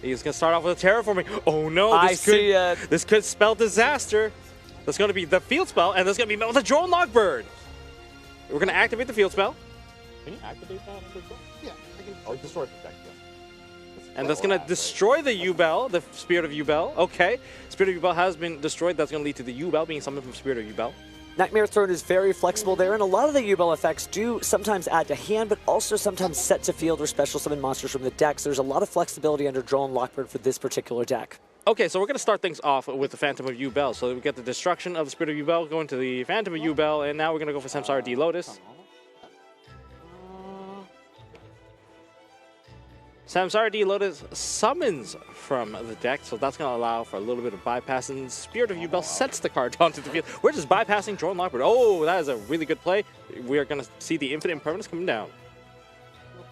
He's going to start off with a terraforming. Oh no, this could spell disaster. That's going to be the field spell, and that's going to be met with a drone lockbird. We're going to activate the field spell. Can you activate that? Yeah, I can. Oh, destroy protect. And that's going to destroy the Yubel, the Spirit of Yubel. Okay, Spirit of Yubel has been destroyed. That's going to lead to the Yubel being summoned from Spirit of Yubel. Nightmare Throne is very flexible there, and a lot of the Yubel effects do sometimes add to hand, but also sometimes set to field or special summon monsters from the deck. So there's a lot of flexibility under Drone Lockbird for this particular deck. Okay, so we're going to start things off with the Phantom of Yubel. So we get the destruction of the Spirit of Yubel going to the Phantom of Yubel, and now we're going to go for Samsara D Lotus. Samsara D Lotus summons from the deck, so that's going to allow for a little bit of bypassing. Spirit of Yubel sets the card onto the field. We're just bypassing Drone Lockbird. Oh, that is a really good play. We are going to see the Infinite Impermanence coming down.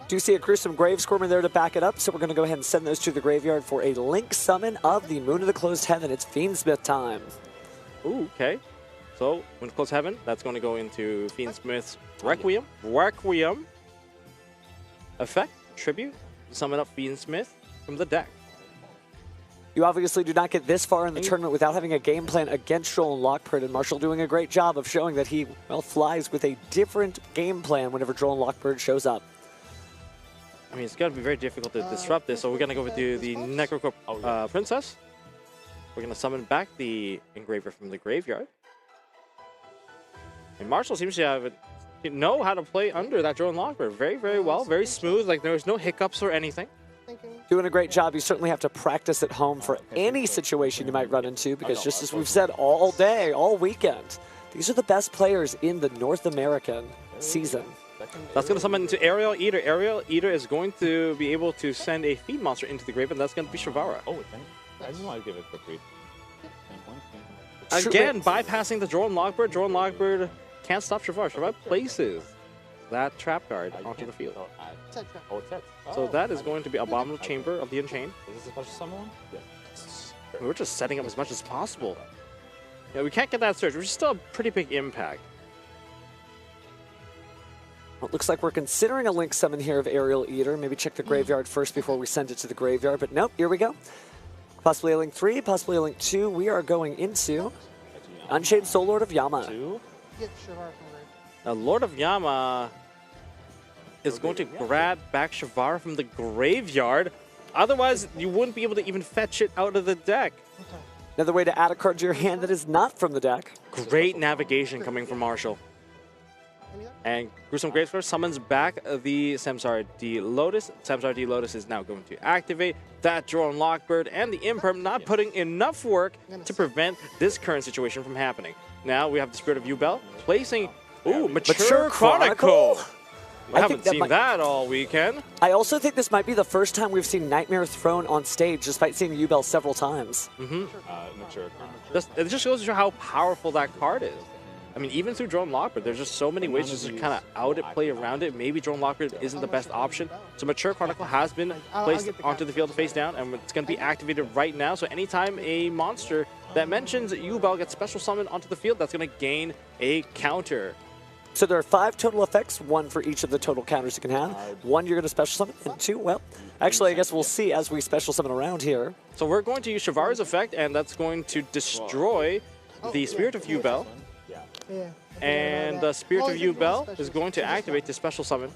Do see a Gruesome Gravescormer there to back it up, so we're going to go ahead and send those to the graveyard for a Link summon of the Moon of the Closed Heaven. It's Fiendsmith time. Ooh, okay. So, Moon of the Closed Heaven, that's going to go into Fiendsmith's Requiem. Requiem. Effect, Tribute. Summon up Fiendsmith from the deck. You obviously do not get this far in the tournament without having a game plan against Drone Lockbird, and Marshall doing a great job of showing that he, well, flies with a different game plan whenever Drone Lockbird shows up. I mean, it's going to be very difficult to disrupt this, so we're going to go with the Necrocorp Princess. We're going to summon back the Engraver from the graveyard. And Marshall seems to know how to play under that Drone Lockbird very, very well. Very smooth, like there's no hiccups or anything. Doing a great job. You certainly have to practice at home for any situation you might run into, because just as we've said all day, all weekend, these are the best players in the North American season. That's going to summon into Aerial Eater. Aerial Eater is going to be able to send a feed monster into the grave, and that's going to be Shavara. Oh, I just want to give it for free. Again, bypassing the Drone Lockbird. Drone Lockbird can't stop Shavara. Shavara places that trap guard onto the field. So that is going to be Abominable Chamber of the Unchained. Is this a special summon one? Yeah. We're just setting up as much as possible. Yeah, we can't get that surge, which is still a pretty big impact. Well, it looks like we're considering a Link summon here of Aerial Eater. Maybe check the graveyard first before we send it to the graveyard, but nope, here we go. Possibly a Link 3, possibly a Link 2. We are going into Unchained Soul Lord of Yama. Now, Lord of Yama is going to grab back Shavara from the graveyard. Otherwise, you wouldn't be able to even fetch it out of the deck. Another way to add a card to your hand that is not from the deck. Great navigation coming from Marshall. And Gruesome Gravescorper summons back the Samsara D Lotus. Samsara D Lotus is now going to activate that Drone Lockbird, and the Imperm not putting enough work to prevent this current situation from happening. Now we have the Spirit of Yubel placing, ooh, Mature Chronicle. We haven't seen that all weekend. I also think this might be the first time we've seen Nightmare Throne on stage, despite seeing Yubel several times. Mature Chronicle. It just goes to show how powerful that card is. I mean, even through Drone Lockbird, there's just so many ways to just kind of out it, play around it. Maybe Drone Lockbird isn't the best option. So Mature Chronicle has been placed onto the field face down, and it's going to be activated right now. So anytime a monster that mentions Yubel gets special summoned onto the field, that's going to gain a counter. So there are 5 total effects, 1 for each of the total counters you can have. 1 you're going to special summon, and 2, well, actually I guess we'll see as we special summon around here. So we're going to use Shavara's effect, and that's going to destroy the Spirit of Yubel. And the Spirit of Yubel is going to activate the special summon.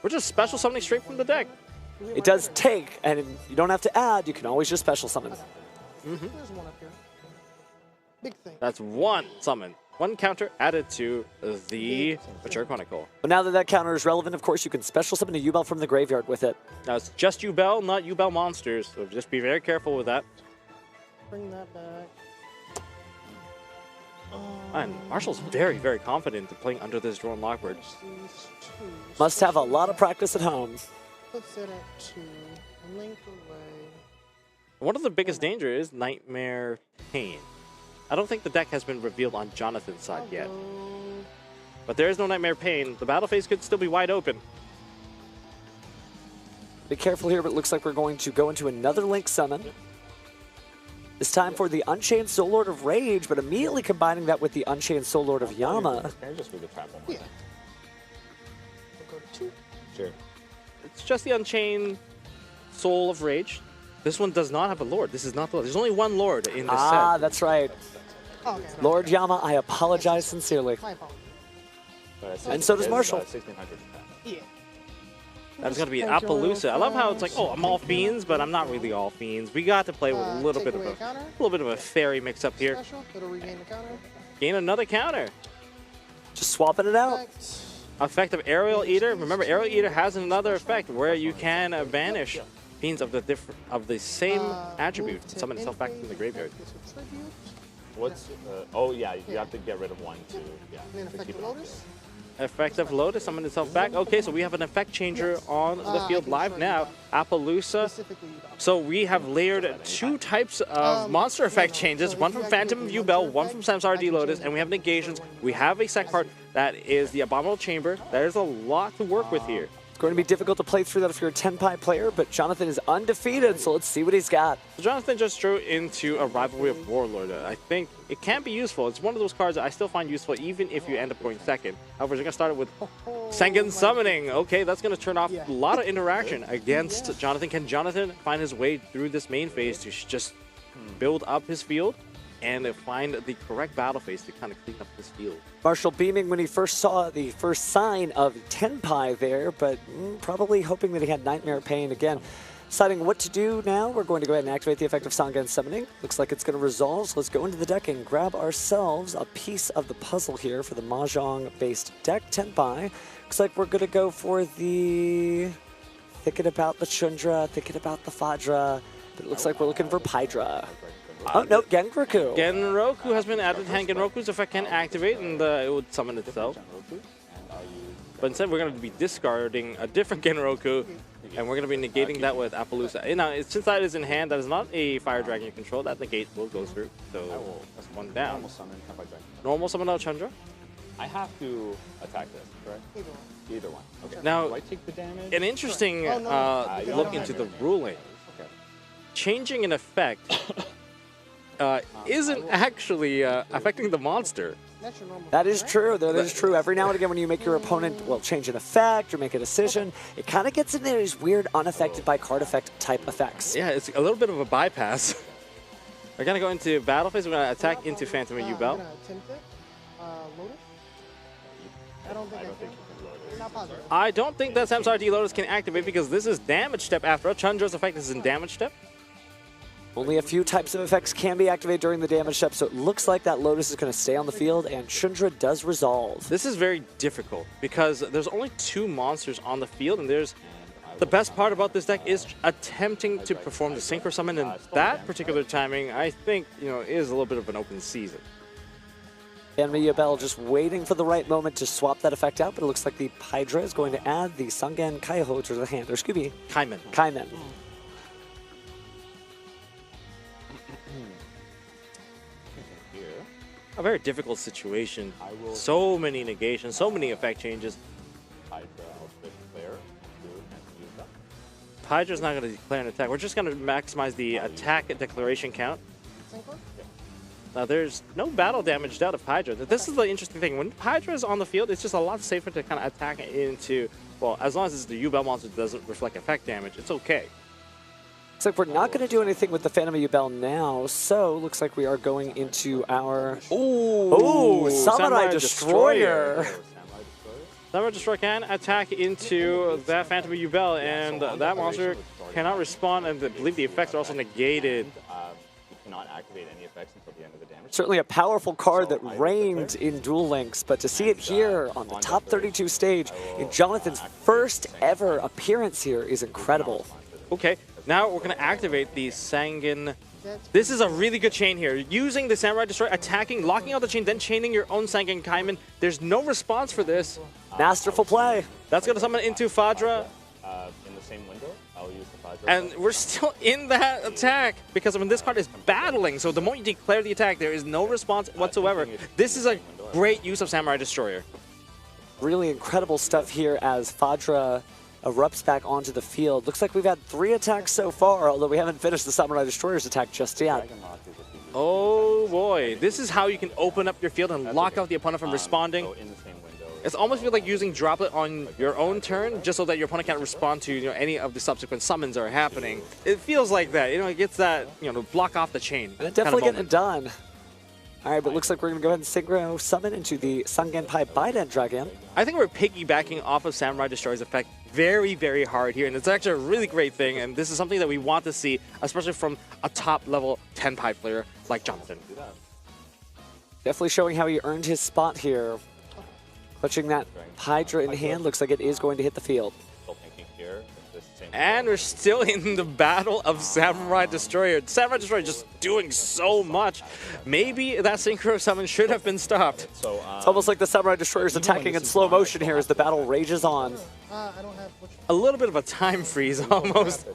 We're just special summoning straight from the deck. It does take, and you don't have to add, you can always just special summon. That's 1 summon. 1 counter added to the Mature Chronicle. But now that counter is relevant, of course, you can special summon a Yubel from the graveyard with it. Now it's just Yubel, not Yubel monsters, so just be very careful with that. Bring that back. And Marshall's very, very confident in playing under this Drone Lockbird. Must have a lot of practice at home. Puts it at 2. Link away. One of the biggest dangers is Nightmare Pain. I don't think the deck has been revealed on Jonathan's side yet. But there is no Nightmare Pain. The battle phase could still be wide open. Be careful here, but it looks like we're going to go into another Link summon. This time for the Unchained Soul Lord of Rage, but immediately combining that with the Unchained Soul Lord of Yama. Can I just read the trap one more time? We'll go to 2. Sure. It's just the Unchained Soul of Rage. This one does not have a Lord. This is not the Lord. There's only one Lord in this set. Ah, that's right. Oh, okay. Lord Yama, I apologize sincerely. My apologies. And so does Marshall. 1600. Yeah. That's going to be Thank you, Appaloosa. I love how it's like, Royal oh, I'm all fiends, but I'm not really all fiends. We got to play with a little take bit of away a counter. a little bit of a fairy mix up here. Special. It'll regain the counter. Gain another counter. Just swapping it out. Effect. Effect of Aerial Eater. Remember, Aerial Eater has another effect where you can banish fiends of the same attribute. Move to Summon itself back inflict, from the graveyard. effect is a tribute. What's, oh yeah, you have to get rid of one to, yeah, And then to effect keep of it on. Lotus. Effect of Lotus, summon itself back. Okay, so we have an effect changer on the I field can live show now. you Appaloosa. Specifically, So we have layered two types of monster effect changes, one from Phantom Yubel, one from Samsara D Lotus, and we have negations. We have a sec part that is the Abominable Chamber. There's a lot to work with here. It's going to be difficult to play through that if you're a Tenpai player, but Jonathan is undefeated, so let's see what he's got. So Jonathan just drew into a Rivalry of Warlord. I think it can be useful. It's one of those cards that I still find useful even if you end up going second. However, we're going to start it with Sengen Summoning. Okay, that's going to turn off a lot of interaction against Jonathan. Can Jonathan find his way through this main phase to just build up his field and find the correct battle phase to kind of clean up this field? Marshall beaming when he first saw the first sign of Tenpai there, but probably hoping that he had Nightmare Pain again. Deciding what to do now, we're going to go ahead and activate the effect of Sangen Summoning. Looks like it's going to resolve, so let's go into the deck and grab ourselves a piece of the puzzle here for the Mahjong-based deck, Tenpai. Looks like we're going to go for the thinking about the Chundra, thinking about the Fadra, but it looks like we're looking for Pydra. Oh, no, Genroku. Genroku has been added to hand. Genroku's effect can activate and it would summon itself. But instead, we're going to be discarding a different Genroku, and we're going to be negating that with Appaloosa. Now, since that is in hand, that is not a Fire Dragon you control. That negate will go through. So that's one down. Normal summon, Tenpai Dragon. Normal summon out Chandra. I have to attack this, correct? Either one. Either one. Okay. Now, do I take the damage? an interesting Oh, no. look into the ruling. Okay. Changing an effect isn't actually affecting the monster. That's your normal. That is right? true. That is true. Every now and again when you make your opponent, well, change an effect or make a decision, it kind of gets into these weird unaffected by card effect type effects. Yeah, it's a little bit of a bypass. We're going to go into battle phase. We're going to attack into Phantom I'm Yubel. gonna attempt it. Lotus? I don't think I can. Not positive. I don't think that Samsara D Lotus can activate because this is damage step after all. Chandra's effect is in damage step. Only a few types of effects can be activated during the damage step, so it looks like that Lotus is going to stay on the field, and Chundra does resolve. This is very difficult because there's only two monsters on the field, and the best part about this deck is attempting to perform the Synchro Summon, and that particular timing, I think, is a little bit of an open season. And Yubel just waiting for the right moment to swap that effect out, but it looks like the Pydra is going to add the Sangen Kaiho to the hand, or Scooby. Kaimen. Kaimen. A very difficult situation. So many negations, so many effect changes. Hydra's not going to declare an attack. We're just going to maximize the attack declaration count. Now, there's no battle damage dealt of Hydra. This is the interesting thing. When Hydra is on the field, it's just a lot safer to kind of attack into, well, as long as it's the Yubel monster that doesn't reflect effect damage, it's okay. Looks like we're not going to do anything with the Phantom Yubel now, so looks like we are going into our... Ooh, Samurai Destroyer. Samurai Destroyer can attack into that Phantom Yubel, and that monster cannot respond, and I believe the effects are also negated. You cannot activate any effects until the end of the damage. Certainly a powerful card that reigned in Duel Links, but to see it here on the top 32 stage in Jonathan's first ever appearance here is incredible. Okay, now we're going to activate the Sangen. This is a really good chain here. Using the Samurai Destroyer, attacking, locking out the chain, then chaining your own Sangen Kaimen. There's no response for this. Masterful play. That's going to summon into Fadra. In the same window, I'll use the Fadra. And we're still in that attack because when this card is battling, so the moment you declare the attack, there is no response whatsoever. This is a great use of Samurai Destroyer. Really incredible stuff here as Fadra erupts back onto the field. Looks like we've had 3 attacks so far, although we haven't finished the Samurai Destroyer's attack just yet. Oh boy, this is how you can open up your field and lock out the opponent from responding. So in the same window, It's almost feel like using Droplet on your own turn, just so that your opponent can't respond to any of the subsequent summons that are happening. It feels like that. It gets that to block off the chain. And definitely getting it done. All right, but it looks like we're going to go ahead and synchro summon into the Sangenpai Biden Dragon. I think we're piggybacking off of Samurai Destroyer's effect very, very hard here, and it's actually a really great thing, and this is something that we want to see, especially from a top-level Tenpai player like Jonathan. Definitely showing how he earned his spot here. Clutching that Hydra in hand, looks like it is going to hit the field. And we're still in the battle of Samurai Destroyer. Samurai Destroyer just doing so much. Maybe that Synchro Summon should have been stopped. It's almost like the Samurai Destroyer is attacking in slow motion here as the battle rages on. A little bit of a time freeze almost.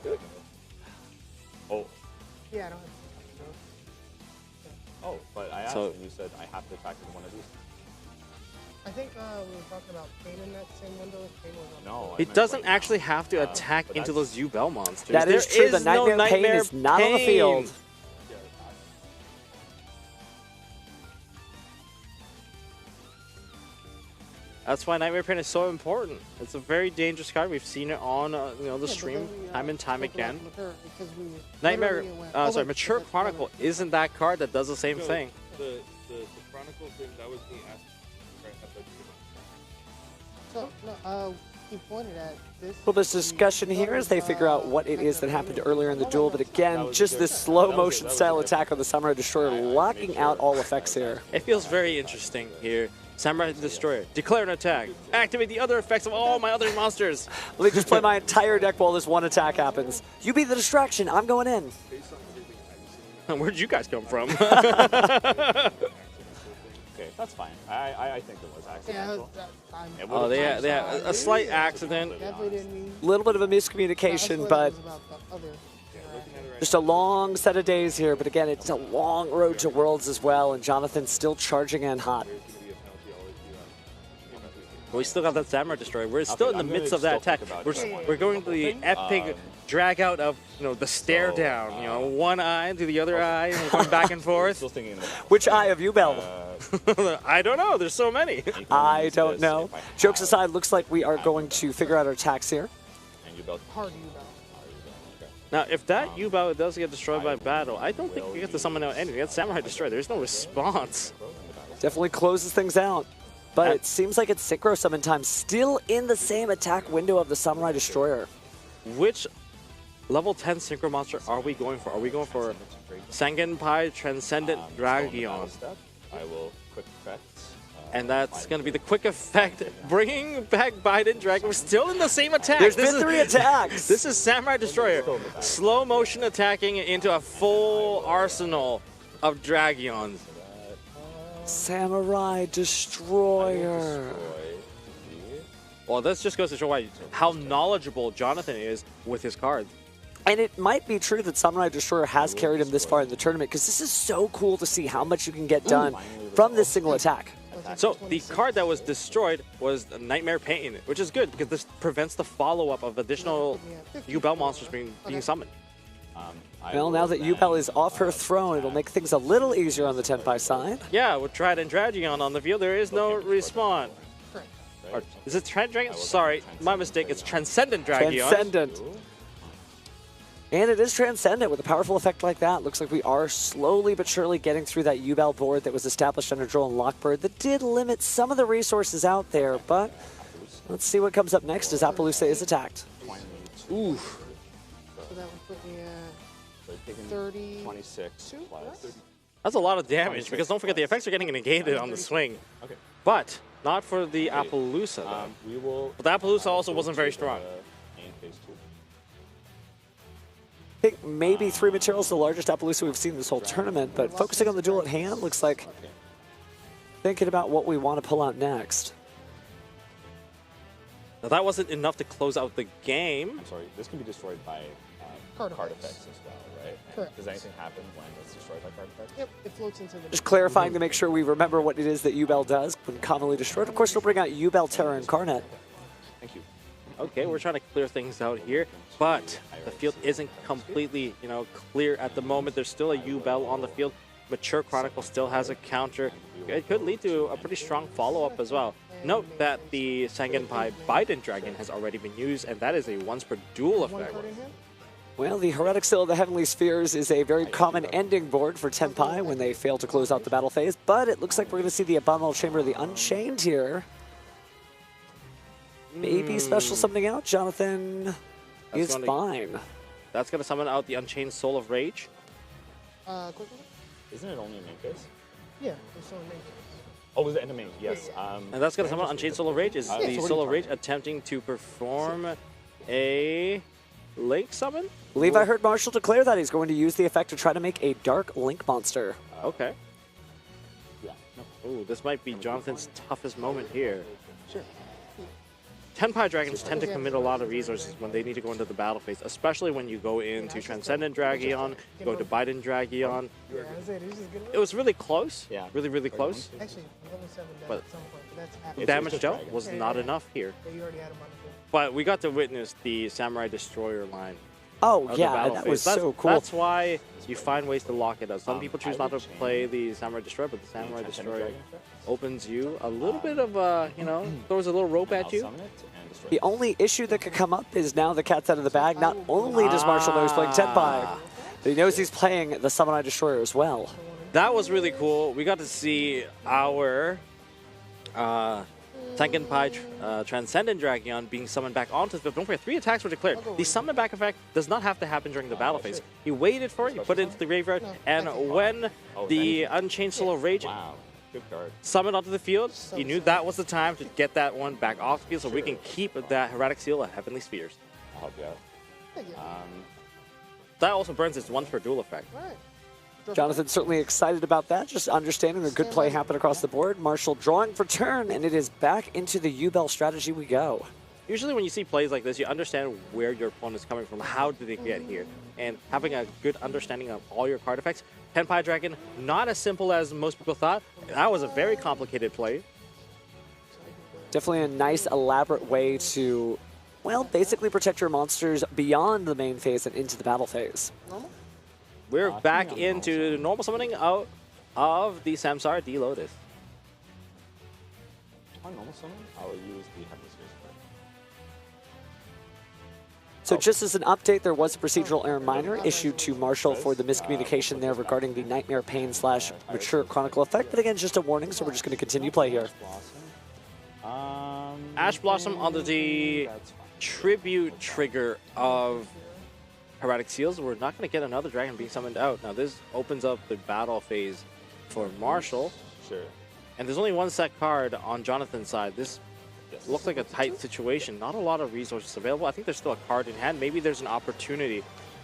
Oh. Yeah, I don't have. Oh, but I asked and you said I have to attack with one of these. I think we were talking about Kane in that same window. No, He doesn't actually have to attack into those Yubel monsters. That is true. The Nightmare Pain is not on the field. That's why Nightmare Pain is so important. It's a very dangerous card. We've seen it on the stream time and time again. Mature Chronicle isn't that card that does the same thing. The Chronicle thing, that was me asking. So, no, he pointed at this. Well, there's discussion here as they figure out what it is that happened earlier in the duel, but again, just this slow motion style attack on the Samurai Destroyer, locking out all effects here. It feels very interesting here. Samurai Destroyer, declare an attack. Activate the other effects of all my other monsters. Let me just play my entire deck while this one attack happens. You be the distraction, I'm going in. Where'd you guys come from? Okay, that's fine. I think it was accidental. Oh, they had a slight accident. A little bit of a miscommunication, but just a long set of days here. But again, it's a long road to Worlds as well, and Jonathan's still charging in hot. We still got that Samurai Destroyer. We're still in the midst of that attack. We're going to the epic drag out of the stare down. One eye to the other eye, and going back and forth. Which eye of Yubel? I don't know. There's so many. I don't know. Jokes aside, looks like we are going to figure out our attacks here. Hard Yubel. Now, if that Yubel does get destroyed by battle, I don't think we get to summon out anything. That's Samurai Destroyer. There's no response. Definitely closes things out. But it seems like it's Synchro Summon time, still in the same attack window of the Samurai Destroyer. Which level 10 Synchro monster are we going for? Are we going for Sangenpai Transcendent Dragon? I will quick effect. And that's going to be the quick effect, bringing back Biden Dragon. We're still in the same attack. There's been 3 attacks. This is Samurai Destroyer. Slow motion attacking into a full arsenal of Dragons. Samurai Destroyer. Well, this just goes to show how knowledgeable Jonathan is with his cards. And it might be true that Samurai Destroyer has carried him this far in the tournament, because this is so cool to see how much you can get done from this single attack. So the card that was destroyed was Nightmare Pain, which is good because this prevents the follow-up of additional Yubel monsters being summoned. Well, now that Yubel is off her throne, it'll make things a little easier on the Tenpai side. Yeah, with Trident Dragon on the field, there is no respawn. Or, is it Trident Dragon? Sorry, my mistake. It's Transcendent Dragon. Transcendent. And it is Transcendent with a powerful effect like that. Looks like we are slowly but surely getting through that Yubel board that was established under Joel and Lockbird that did limit some of the resources out there, but let's see what comes up next as Appaloosa is attacked. Ooh. So that would put me at 30. 26 plus. That's a lot of damage because don't forget the effects are getting negated on the swing. Okay. But not for the Appaloosa. But the Appaloosa also wasn't very strong. I think maybe 3 materials, the largest Appaloosa we've seen this whole tournament, but focusing on the duel at hand, looks like thinking about what we want to pull out next. Now that wasn't enough to close out the game. I'm sorry, this can be destroyed by card effects as well, right? Correct. Does anything happen when it's destroyed by card effects? Yep, it floats into the... Just clarifying to make sure we remember what it is that Yubel does when commonly destroyed. Of course, we'll bring out Yubel Terra Incarnate. Thank you. Okay, we're trying to clear things out here, but the field isn't completely, clear at the moment. There's still a Yubel on the field. Mature Chronicle still has a counter. It could lead to a pretty strong follow-up as well. Note that the Tenpai Biden Dragon has already been used, and that is a once per duel One effect. card in hand. Well, the Heretic Seal of the Heavenly Spheres is a very common ending board for Tenpai when they fail to close out the battle phase, but it looks like we're going to see the Abominable Chamber of the Unchained here. Maybe special something out. Jonathan is fine. That's going to summon out the Unchained Soul of Rage. Quick one. Isn't it only a main case? Yeah, it's on main. Oh, was it enemy? Yes. And that's going to summon Unchained Soul of Rage. Is the so Soul of Rage attempting to perform a Link summon? I believe I heard Marshall declare that he's going to use the effect to try to make a Dark Link monster. Okay. Yeah. No. Ooh, this might be Jonathan's toughest moment here. Sure. Tenpai Dragons tend to commit a lot of resources when they need to go into the battle phase, especially when you go into Transcendent Dragion, go to Biden Dragion. Yeah, that's it. It's just good. It was really close. Yeah. Really close. Actually, I'm level 7 down But at some point, but that's happening. Damage dealt was not enough here. Yeah, you already had him on the field. But we got to witness the Samurai Destroyer line. Oh, of the yeah, battle that phase. was That's- so cool. That's why you find ways to lock it up. Some people choose not to play the Samurai Destroyer, but the Samurai Destroyer opens you a little bit of a, throws a little rope at you. The only issue that could come up is now the cat's out of the bag. Not only does Marshall know he's playing Tenpai, but he knows he's playing the Samurai Destroyer as well. That was really cool. We got to see our Tenpai Transcendent Dragion being summoned back onto the field. Don't forget, 3 attacks were declared. The summon back effect does not have to happen during the battle phase. He waited for it, he put it into the graveyard, and when the Unchained Soul of Rage Wow. Good card. summoned onto the field, he knew that was the time to get that one back off the field so we can keep that Heretic Seal of Heavenly Spheres. I'll help you out. Thank you. That also burns its once per duel effect. All right. Jonathan's certainly excited about that, just understanding the good play happened across the board. Marshall drawing for turn, and it is back into the Yubel strategy we go. Usually when you see plays like this, you understand where your opponent is coming from, how did they get here, and having a good understanding of all your card effects. Tenpai Dragon, not as simple as most people thought. That was a very complicated play. Definitely a nice, elaborate way to, well, basically protect your monsters beyond the main phase and into the battle phase. Normal? We're back into normal summoning out of the Samsara D Lotus. On normal summon, I'll use the Heavenly Spheres card. So just as an update, there was a procedural error minor issued to Marshall for the miscommunication there regarding the Nightmare Pain / Mature Chronicle effect. But again, just a warning, so we're just going to continue play here. Ash Blossom under the tribute trigger of Heretic Seals. We're not going to get another dragon being summoned out. Now this opens up the battle phase for Marshall. Sure. And there's only one set card on Jonathan's side. This looks like a tight situation. Not a lot of resources available. I think there's still a card in hand. Maybe there's an opportunity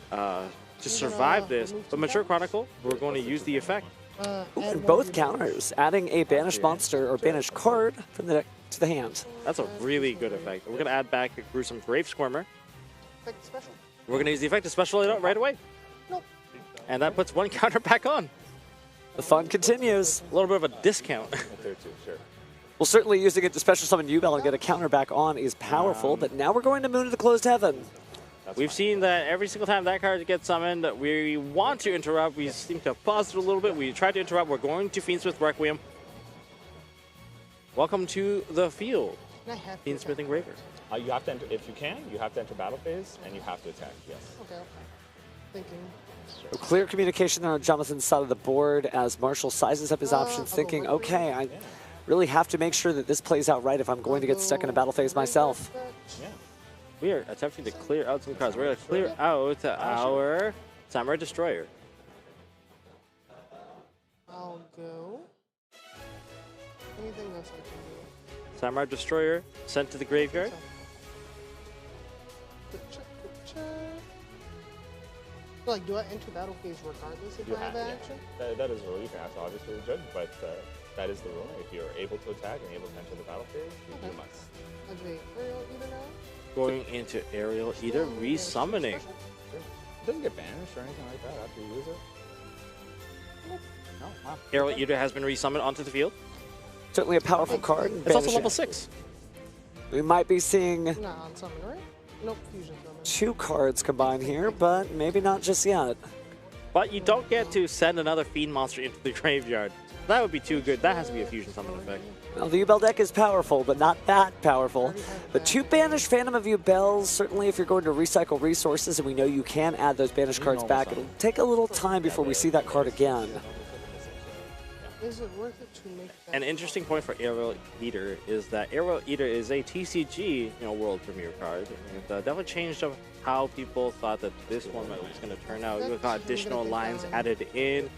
to survive this. But Mature Chronicle, we're going to use the effect. And both counters, adding a banished monster or banished card from the deck to the hand. That's a really good effect. We're going to add back a Gruesome Grave Squirmer. Effect special? We're going to use the effect to special it out right away. Nope. And that puts one counter back on. The fun continues. A little bit of a discount. There too, sure. Well, certainly using it to special summon Yubel and get a counter back on is powerful, but now we're going to Moon of the Closed Heaven. We've seen that every single time that card gets summoned, we want to interrupt. We seem to have paused it a little bit. We tried to interrupt. We're going to Fiendsmith Requiem. Welcome to the field, Can I have Fiendsmith Engraver. You have to enter, if you can, you have to enter battle phase, and you have to attack, yes. Okay. Thinking. A clear communication there on Jonathan's side of the board as Marshall sizes up his options, thinking, okay, I really have to make sure that this plays out right if I'm going to get stuck in a battle phase myself. Yeah. We are attempting to clear out some cards. We're going to clear out our Samurai Destroyer. I'll go. Anything else I can do? Samurai Destroyer sent to the graveyard. Quick check, quick check. Like, do I enter battle phase regardless if You I have have, action? that is a rule. You can ask obviously the judge, but that is the rule. If you're able to attack and able to enter the battle phase, you must. Activate Aerial Eater now. Going into Aerial Eater, resummoning. Sure. It doesn't get banished or anything like that after you use it. No, wow. Aerial Eater has been resummoned onto the field. Certainly a powerful card. It's also level 6. We might be seeing Not on summon, right? Nope, fusion summon. 2 cards combined here, but maybe not just yet. But you don't get to send another Fiend monster into the graveyard. That would be too good. That has to be a fusion summon effect. Well, the Yubel deck is powerful, but not that powerful. The 2 banished Phantom of Yubels, certainly if you're going to recycle resources, and we know you can add those banished cards back, it'll take a little time before we see that card again. Is it worth it to make that? An interesting point for Aerial Eater is that Aerial Eater is a TCG, world premiere card. It definitely changed up how people thought that this one was going to turn out. We've got additional lines added in.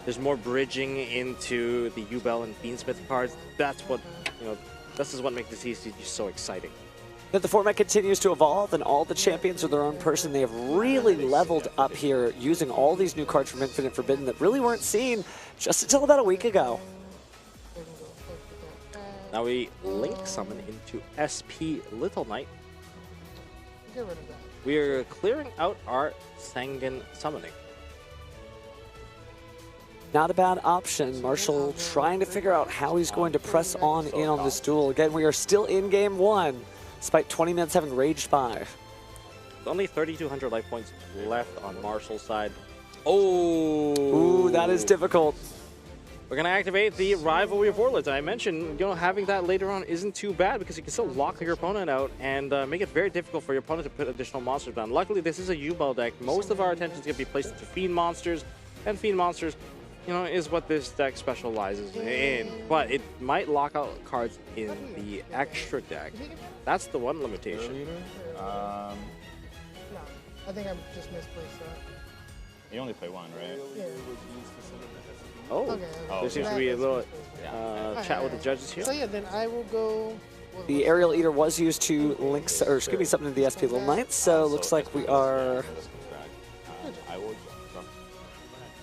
There's more bridging into the Yubel and Fiendsmith cards. That's what this is what makes the TCG so exciting. That the format continues to evolve, and all the champions are their own person. They have really leveled up here using all these new cards from Infinite Forbidden that really weren't seen just until about a week ago. Now we link summon into SP Little Knight. Get rid of that. We are clearing out our Sangan summoning. Not a bad option. Marshall trying to figure out how he's going to press on in on this duel. Again, we are still in game 1, despite 20 minutes having raged by. There's only 3,200 life points left on Marshall's side. Oh! Ooh, that is difficult. We're going to activate the Rivalry of Warlords. I mentioned, having that later on isn't too bad because you can still lock your opponent out and make it very difficult for your opponent to put additional monsters down. Luckily, this is a Yubel deck. Most of our attention is going to be placed into Fiend monsters, and Fiend monsters, is what this deck specializes in. But it might lock out cards in the extra deck. That's the one limitation. No, I think I just misplaced that. You only play one, right? Yeah. Oh, Okay. there seems to be a little chat with the judges here. So yeah, then I will go. The Aerial Eater was used to link, or excuse me, something to the SP Little Knights, so looks like we are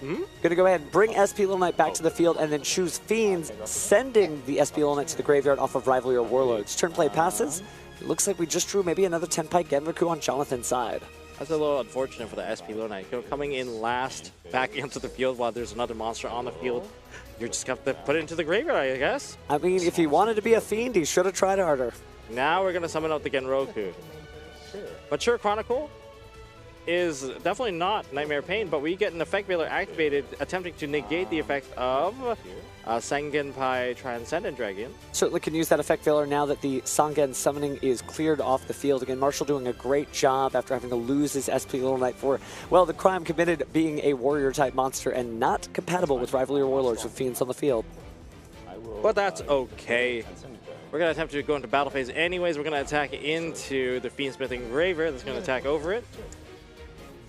going to go ahead and bring SP Little Knight back to the field and then choose Fiends, sending the SP Little Knight to the graveyard off of Rivalry of Warlords. Turn play passes. It looks like we just drew maybe another Tenpai Genroku on Jonathan's side. That's a little unfortunate for the SP Little Knight. Coming in last back into the field while there's another monster on the field. You're just going to have to put it into the graveyard, I guess. I mean, if he wanted to be a Fiend, he should have tried harder. Now we're going to summon out the Genroku. But Sure Chronicle is definitely not Nightmare Pain, but we get an Effect Veiler activated, attempting to negate the effect of Sangenpai Transcendent Dragon. Certainly can use that Effect Veiler now that the Sangen summoning is cleared off the field. Again, Marshall doing a great job after having to lose his SP Little Knight for, well, the crime committed being a warrior-type monster and not compatible with Rivalry of Warlords with Fiends on the field. But that's okay. We're going to attempt to go into battle phase anyways. We're going to attack into the Fiendsmith Engraver that's going to attack over it.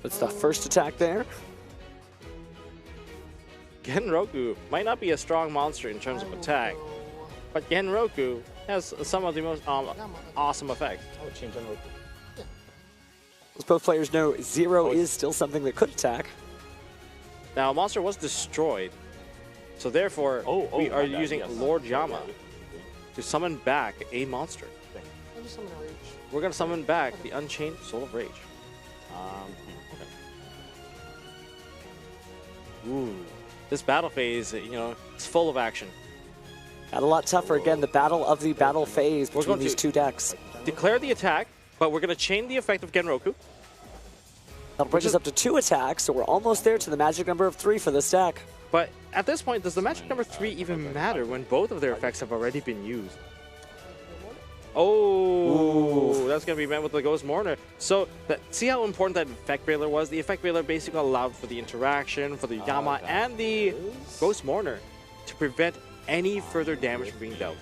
That's the first attack there. Genroku might not be a strong monster in terms of attack, but Genroku has some of the most awesome effects. I would change Genroku. As both players know, Zero is still something that could attack. Now, a monster was destroyed, so therefore we are using Lord Yama to summon back a monster. I'll just summon a Rage. We're going to summon back the Unchained Soul of Rage. Ooh. This battle phase, it's full of action. Got a lot tougher. Again, the battle of the battle phase between these two decks. Declare the attack, but we're going to chain the effect of Genroku. That'll bring us up to 2 attacks, so we're almost there to the magic number of 3 for this deck. But at this point, does the magic number 3 even matter when both of their effects have already been used? Oh, ooh. That's going to be met with the Ghost Mourner. So, see how important that Effect Veiler was? The Effect Veiler basically allowed for the interaction, for the Yama, and the Ghost Mourner to prevent any further damage from being dealt.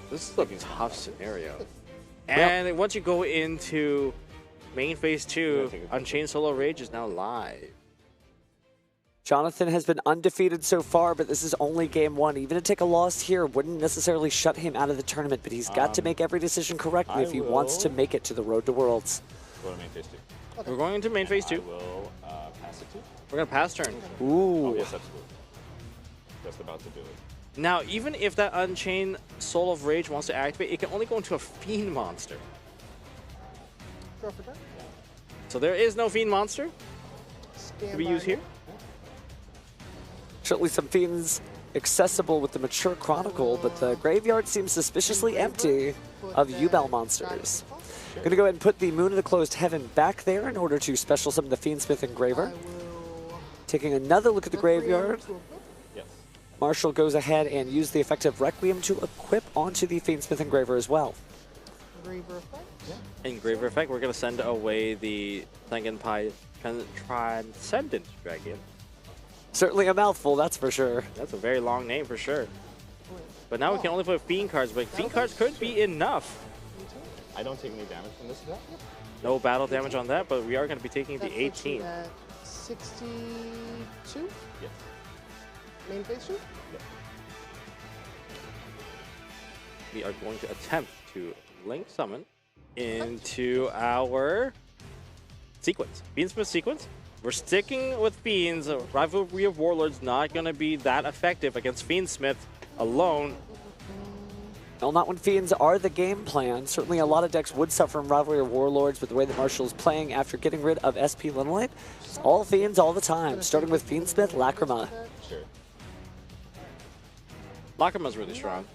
This is a tough scenario. And once you go into main phase 2, Unchained Soul of Rage is now live. Jonathan has been undefeated so far, but this is only game 1. Even to take a loss here wouldn't necessarily shut him out of the tournament, but he's got to make every decision correctly if he wants to make it to the Road to Worlds. Go to main phase 2. We're going into main phase 2. I will pass it to. We're going to pass turn. Ooh. Oh, yes, absolutely. Just about to do it. Now, even if that Unchained Soul of Rage wants to activate, it can only go into a Fiend monster. Draw for turn. So there is no Fiend monster Stand to be by used here. Certainly some Fiends accessible with the Mature Chronicle, but the graveyard seems suspiciously empty of Yubel monsters. I'm going to go ahead and put the Moon of the Closed Heaven back there in order to special summon the Fiendsmith Engraver. Taking another look at the graveyard. Yes. Marshall goes ahead and uses the effect of Requiem to equip onto the Fiendsmith Engraver as well. Engraver effect. Yeah. Engraver effect, we're going to send away the Tenpai Transcendent Dragon. Certainly a mouthful, that's for sure. That's a very long name for sure. But now we can only put Fiend cards, but Fiend cards could be enough. I don't take any damage from this attack. No battle damage on that, but we are going to be taking the That puts you 18. at 62? Yes. Main phase 2? Yes. We are going to attempt to link summon into our sequence. Fiendsmith sequence. We're sticking with Fiends. Rivalry of Warlords not going to be that effective against Fiendsmith alone. Well, not when Fiends are the game plan. Certainly a lot of decks would suffer from Rivalry of Warlords, but the way that Marshall is playing after getting rid of SP Linolite, it's all Fiends all the time, starting with Fiendsmith Lacrima. Sure. Lacrima's really strong.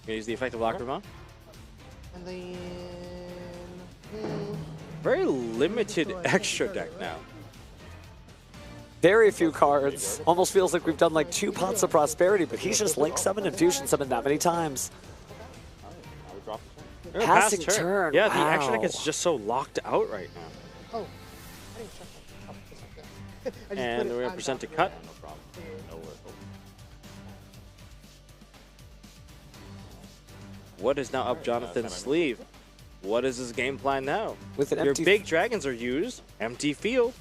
Gonna use the effect of Lacrima. And then... Very limited extra deck now. Very few cards. Almost feels like we've done like 2 pots of prosperity, but he's just link summoned and fusion summoned that many times. I would drop the turn. Passing turn, Yeah, the extra deck wow. is just so locked out right now. Oh, I didn't check that. Oh, just like that. I just And put it we're going on to present to top of cut. it. No problem. No worries. What is now up Jonathan's sleeve? What is his game plan now? With an Your empty big dragons are used. Empty field.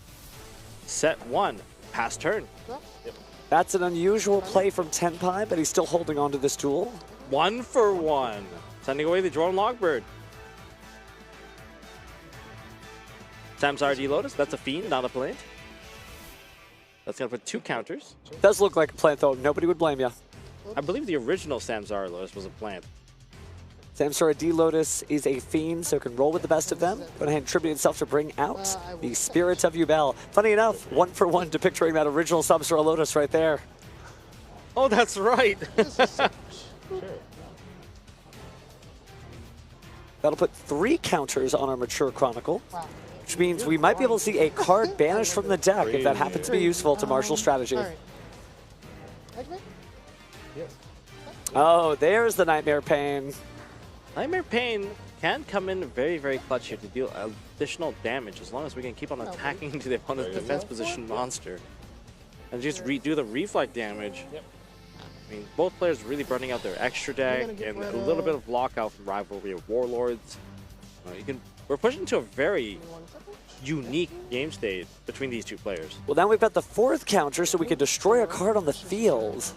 Set 1. Pass turn. That's an unusual play from Tenpai, but he's still holding on to this duel. 1 for 1. Sending away the drone Logbird. Samsara D Lotus. That's a fiend, not a plant. That's going to put 2 counters. Does look like a plant, though. Nobody would blame you. I believe the original Samsara Lotus was a plant. Samsara D Lotus is a fiend, so can roll with the best of them. Go ahead and tribute itself to bring out the Spirit of Yubel. Funny enough, 1 for 1 depicting that original Samsara Lotus right there. Oh, that's right. Sure. That'll put 3 counters on our Mature Chronicle, Wow. which means we might be able to see a card banished from the deck if that happens to be useful to Marshall's strategy. All right. Activate? Yes. Oh, there's the Nightmare Pain. Nightmare Pain can come in very, very clutch here to deal additional damage as long as we can keep on attacking into the opponent's defense position monster. And just redo the reflect damage. Yep. I mean, both players really burning out their extra deck and a little bit of lockout from Rivalry of Warlords. We're pushing to a very unique game state between these 2 players. Well, now we've got the 4th counter, so we can destroy a card on the field.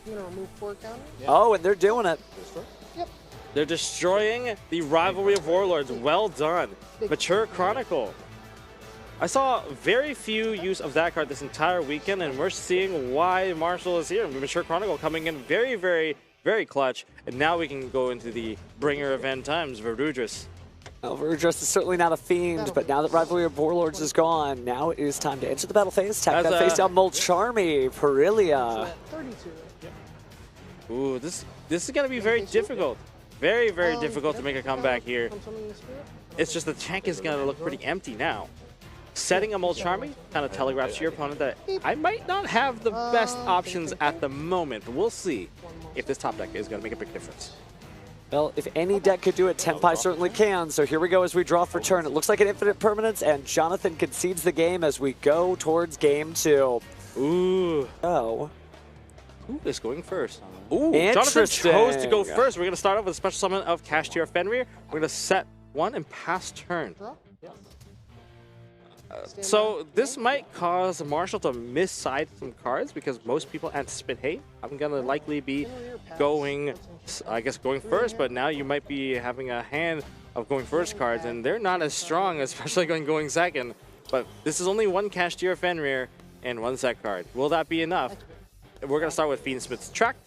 I'm going to remove 4 counters. Oh, and they're doing it. Yep. They're destroying the Rivalry of Warlords. Well done. Mature Chronicle. I saw very few use of that card this entire weekend, and we're seeing why Marshall is here. Mature Chronicle coming in very, very, very clutch. And now we can go into the bringer of end times, Verdudris. Well, Verdudris is certainly not a fiend, but now that Rivalry of Warlords is gone, now it is time to enter the battle phase. Tap that face down, Molcharmi, Perilia. 32. Ooh, this is going to be very difficult. Very, very difficult to make a comeback here. It's just the tank is going to look pretty empty now. Setting a Molcharmi kind of telegraphs to your opponent that I might not have the best options at the moment, but we'll see if this top deck is going to make a big difference. Well, if any deck could do it, Tenpai certainly can. So here we go as we draw for turn. It looks like an infinite permanence, and Jonathan concedes the game as we go towards game 2. Ooh. Oh. Who is going first? Ooh, Interesting. Jonathan chose to go first. We're going to start off with a special summon of Kashtir Fenrir. We're going to set 1 and pass turn. So this might cause Marshall to miss-side some cards because most people anticipate, hey, I'm going to likely be going, I guess, going first, but now you might be having a hand of going first cards, and they're not as strong, especially going second. But this is only 1 Kashtir Fenrir and 1 set card. Will that be enough? We're going to start with Fiendsmith's Track.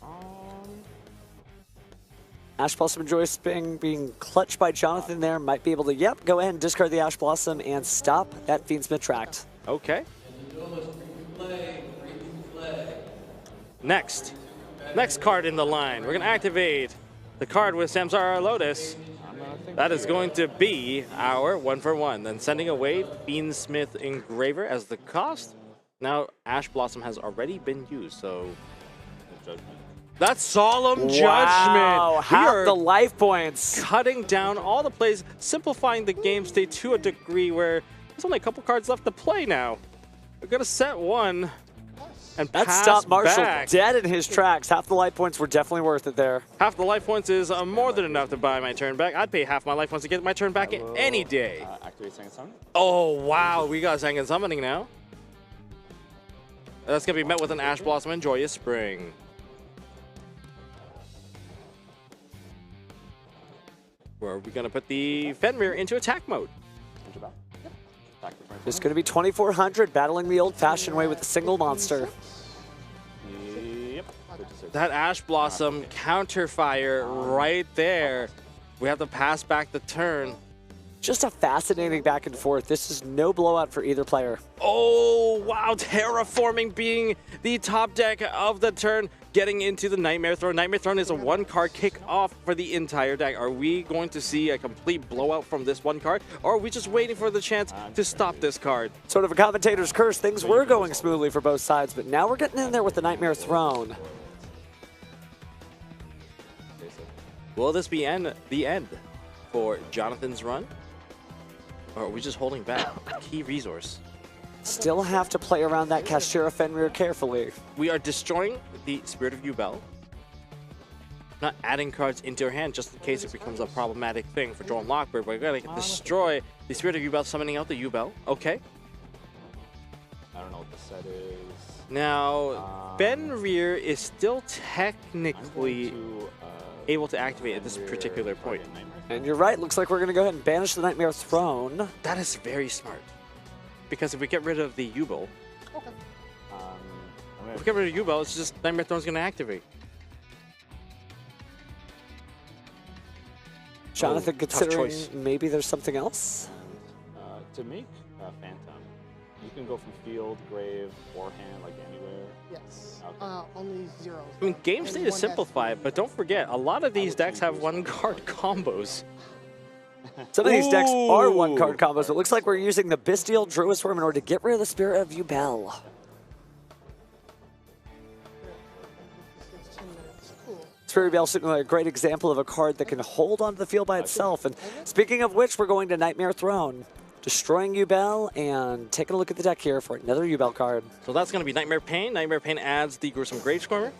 Ash Blossom and Joyce being clutched by Jonathan there. Might be able to, yep, go ahead and discard the Ash Blossom and stop that Fiendsmith Tract. Okay. Next card in the line. We're going to activate the card with Samsara Lotus. That is going to be our 1-for-1. Then sending away Fiendsmith Engraver as the cost. Now Ash Blossom has already been used, so that's Solemn Wow, Judgment. half the life points. Cutting down all the plays, simplifying the game state to a degree where there's only a couple cards left to play now. We're gonna set one and That pass stopped Marshall back. dead in his tracks. Half the life points were definitely worth it there. Half the life points is more than enough to buy my turn back. I'd pay half my life points to get my turn back any day. Activate Second Summon. Oh, wow. We got Second Summoning now. That's going to be met with an Ash Blossom and Joyous Spring. Where are we going to put the Fenrir into attack mode? It's going to be 2400, battling the old-fashioned way with a single monster. Yep. That Ash Blossom counterfire right there. We have to pass back the turn. Just a fascinating back and forth. This is no blowout for either player. Oh, wow. Terraforming being the top deck of the turn, getting into the Nightmare Throne. Nightmare Throne is a one-card kick-off for the entire deck. Are we going to see a complete blowout from this one card, or are we just waiting for the chance to stop this card? Sort of a commentator's curse. Things were going smoothly for both sides, but now we're getting in there with the Nightmare Throne. Will this be the end for Jonathan's run? Or are we just holding back a key resource? Still have to play around that Kashtira Fenrir carefully. We are destroying the Spirit of Yubel. Not adding cards into your hand just in case it becomes a problematic thing for Jordan Lockbird. We're going to destroy the Spirit of Yubel, summoning out the Yubel. Okay. I don't know what the set is. Now, Fenrir is still technically able to activate at this particular point. And you're right, looks like we're going to go ahead and banish the Nightmare Throne. That is very smart. Because if we get rid of the Yubel, if we get rid of Yubel, it's just Nightmare Throne's going to activate. Jonathan, tough considering choice. maybe there's something else? To make Phantom, you can go from field, grave, forehand, like anywhere. Yes. Okay. Only zeros. I mean, game state is simplified, but don't forget, a lot of these decks have one-card combos. Some of these decks are one-card combos, but it looks like we're using the Bestial Druisworm in order to get rid of the Spirit of Yubel. Spirit of Yubel is certainly a great example of a card that can hold onto the field by itself. And speaking of which, we're going to Nightmare Throne, destroying Yubel, and taking a look at the deck here for another Yubel card. So that's going to be Nightmare Pain. Nightmare Pain adds the Gruesome Gravestormer.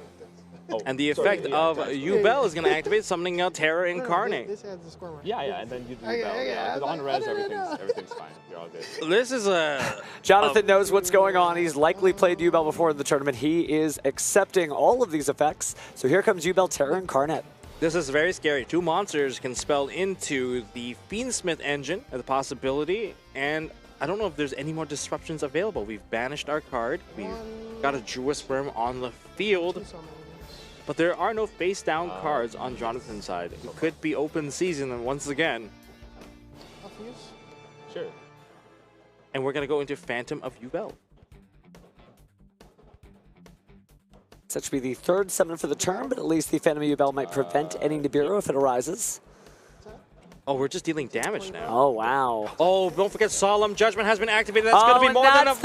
And the effect of Yubel is going to activate, summoning out Terra Incarnate. This adds the score. Yeah, and then you do Yubel. Yeah, because on res, everything's fine. You're all good. This is a... Jonathan knows what's going on. He's likely played Yubel before in the tournament. He is accepting all of these effects. So here comes Yubel Terra Incarnate. This is very scary. Two monsters can spell into the Fiendsmith engine, the possibility, and I don't know if there's any more disruptions available. We've banished our card. We've got a Druisworm on the field. But there are no face-down cards on Jonathan's side. It could be open season and once again. Sure. And we're going to go into Phantom of Yubel. Such to be the third summon for the turn, but at least the Phantom of Yubel might prevent any Nibiru if it arises. Oh, we're just dealing damage now. Oh, wow. Oh, don't forget Solemn Judgment has been activated. That's going to be more than enough.